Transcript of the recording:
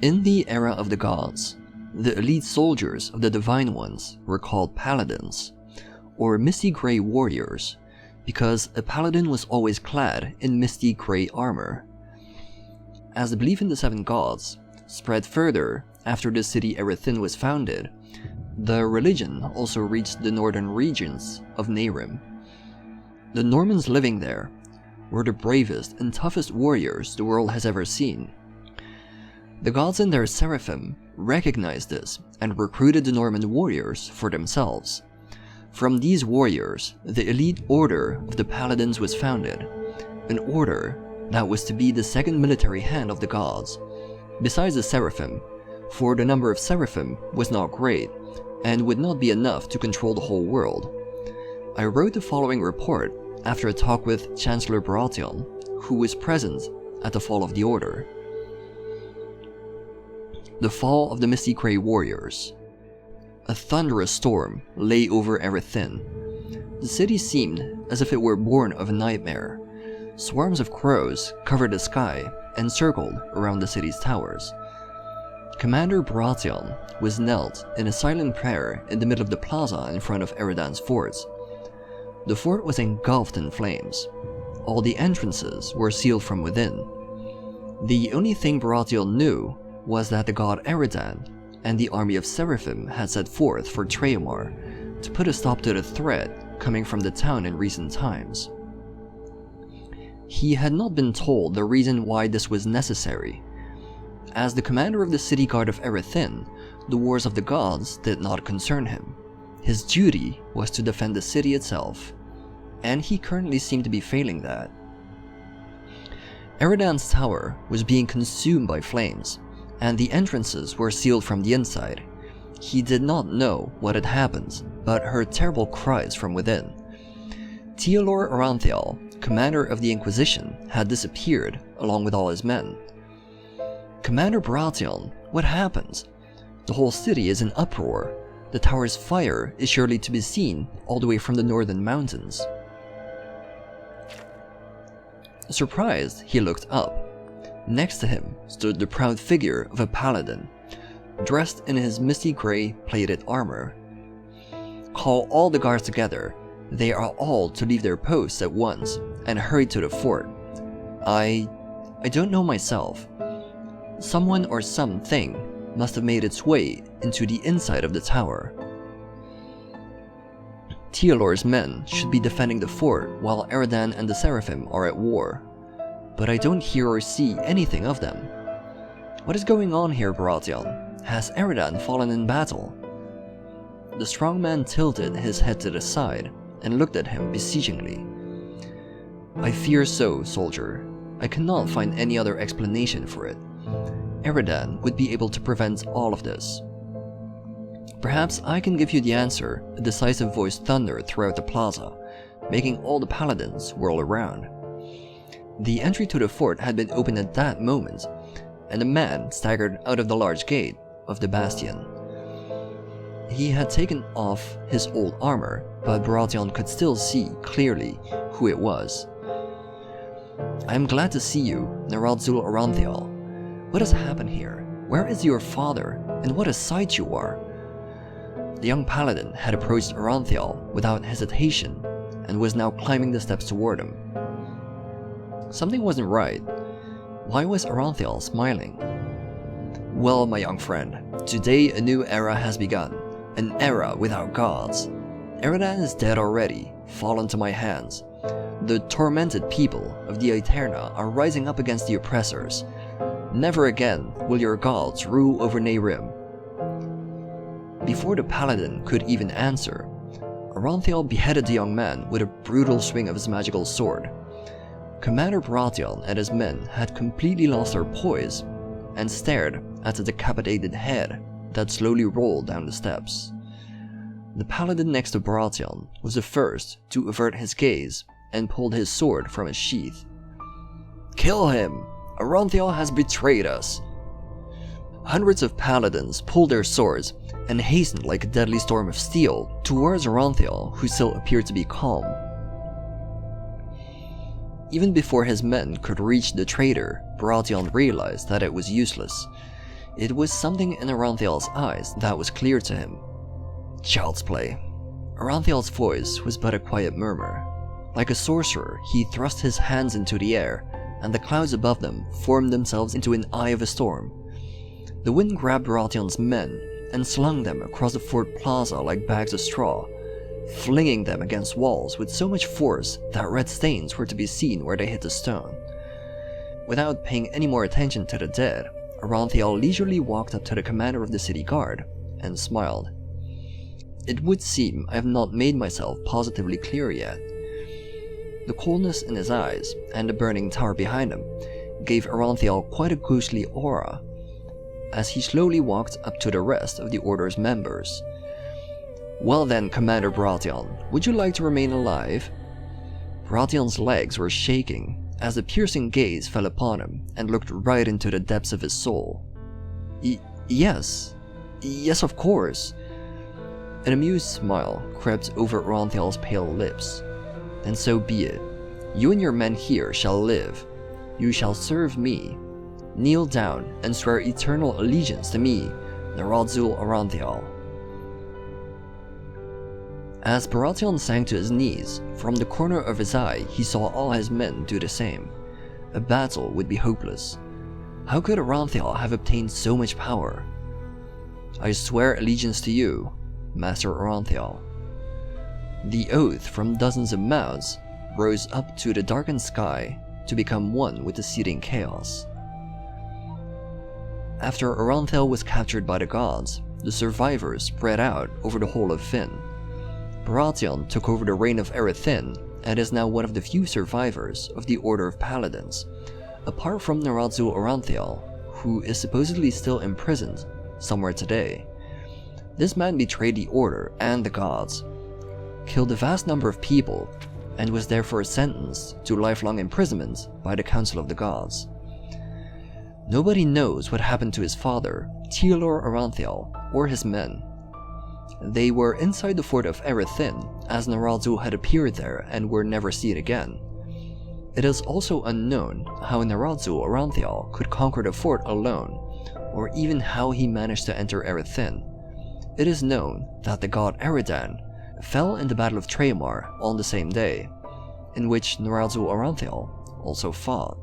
In the era of the gods, the elite soldiers of the Divine Ones were called Paladins, or misty grey warriors, because a paladin was always clad in misty grey armor. As the belief in the seven gods spread further after the city Erethin was founded, the religion also reached the northern regions of Nehrim. The Normans living there were the bravest and toughest warriors the world has ever seen. The gods and their seraphim recognized this and recruited the Norman warriors for themselves. From these warriors, the elite order of the Paladins was founded, an order that was to be the second military hand of the gods, besides the seraphim, for the number of seraphim was not great and would not be enough to control the whole world. I wrote the following report after a talk with Chancellor Baratheon, who was present at the fall of the order. The fall of the Misty Grey Warriors. A thunderous storm lay over Erethin. The city seemed as if it were born of a nightmare. Swarms of crows covered the sky and circled around the city's towers. Commander Baratheon was knelt in a silent prayer in the middle of the plaza in front of Eredan's fort. The fort was engulfed in flames. All the entrances were sealed from within. The only thing Baratheon knew was that the god Eredan and the army of Seraphim had set forth for Traiomar to put a stop to the threat coming from the town in recent times. He had not been told the reason why this was necessary. As the commander of the city guard of Erethin, the wars of the gods did not concern him. His duty was to defend the city itself, and he currently seemed to be failing that. Eredan's tower was being consumed by flames, and the entrances were sealed from the inside. He did not know what had happened, but heard terrible cries from within. Theolor Aranthial, commander of the Inquisition, had disappeared along with all his men. Commander Baratheon, what happened? The whole city is in uproar. The tower's fire is surely to be seen all the way from the northern mountains. Surprised, he looked up. Next to him stood the proud figure of a paladin, dressed in his misty grey plated armor. Call all the guards together. They are all to leave their posts at once and hurry to the fort. I don't know myself. Someone or something must have made its way into the inside of the tower. Theolor's men should be defending the fort while Eredan and the Seraphim are at war, but I don't hear or see anything of them. What is going on here, Baratheon? Has Eredan fallen in battle? The strong man tilted his head to the side and looked at him beseechingly. I fear so, soldier. I cannot find any other explanation for it. Eredan would be able to prevent all of this. Perhaps I can give you the answer, a decisive voice thundered throughout the plaza, making all the paladins whirl around. The entry to the fort had been opened at that moment, and a man staggered out of the large gate of the bastion. He had taken off his old armor, but Baratheon could still see clearly who it was. I am glad to see you, Neradzul Aranthial. What has happened here? Where is your father, and what a sight you are? The young paladin had approached Aranthial without hesitation, and was now climbing the steps toward him. Something wasn't right. Why was Aranthial smiling? Well, my young friend, today a new era has begun, an era without gods. Eredan is dead already, fallen to my hands. The tormented people of the Aeterna are rising up against the oppressors. Never again will your gods rule over Nehrim. Before the paladin could even answer, Aranthial beheaded the young man with a brutal swing of his magical sword. Commander Baratheon and his men had completely lost their poise and stared at the decapitated head that slowly rolled down the steps. The paladin next to Baratheon was the first to avert his gaze and pulled his sword from its sheath. Kill him! Aranthial has betrayed us! Hundreds of paladins pulled their swords and hastened like a deadly storm of steel towards Aranthial, who still appeared to be calm. Even before his men could reach the traitor, Baratheon realized that it was useless. It was something in Aranthiel's eyes that was clear to him. Child's play. Aranthiel's voice was but a quiet murmur. Like a sorcerer, he thrust his hands into the air, and the clouds above them formed themselves into an eye of a storm. The wind grabbed Baratheon's men and slung them across the fort plaza like bags of straw, flinging them against walls with so much force that red stains were to be seen where they hit the stone. Without paying any more attention to the dead, Aranthiel leisurely walked up to the commander of the city guard and smiled. It would seem I have not made myself positively clear yet. The coldness in his eyes and the burning tower behind him gave Aranthiel quite a ghostly aura, as he slowly walked up to the rest of the Order's members. Well then, Commander Baratheon, would you like to remain alive? Baratheon's legs were shaking as the piercing gaze fell upon him and looked right into the depths of his soul. Yes, of course. An amused smile crept over Aranthiel's pale lips. Then so be it. You and your men here shall live. You shall serve me. Kneel down and swear eternal allegiance to me, Neradzul Aranthiel. As Baratheon sank to his knees, from the corner of his eye he saw all his men do the same. A battle would be hopeless. How could Aranthiel have obtained so much power? I swear allegiance to you, Master Aranthiel. The oath from dozens of mouths rose up to the darkened sky to become one with the seething chaos. After Aranthiel was captured by the gods, the survivors spread out over the whole of Fynn. Baratheon took over the reign of Erethin and is now one of the few survivors of the Order of Paladins, apart from Neradzul Aranthiel, who is supposedly still imprisoned somewhere today. This man betrayed the Order and the gods, killed a vast number of people, and was therefore sentenced to lifelong imprisonment by the Council of the Gods. Nobody knows what happened to his father, Theodor Aranthiel, or his men. They were inside the fort of Erethin, as Neradzul had appeared there and were never seen again. It is also unknown how Neradzul Aranthiel could conquer the fort alone, or even how he managed to enter Erethin. It is known that the god Eridan fell in the Battle of Traemar on the same day, in which Neradzul Aranthiel also fought.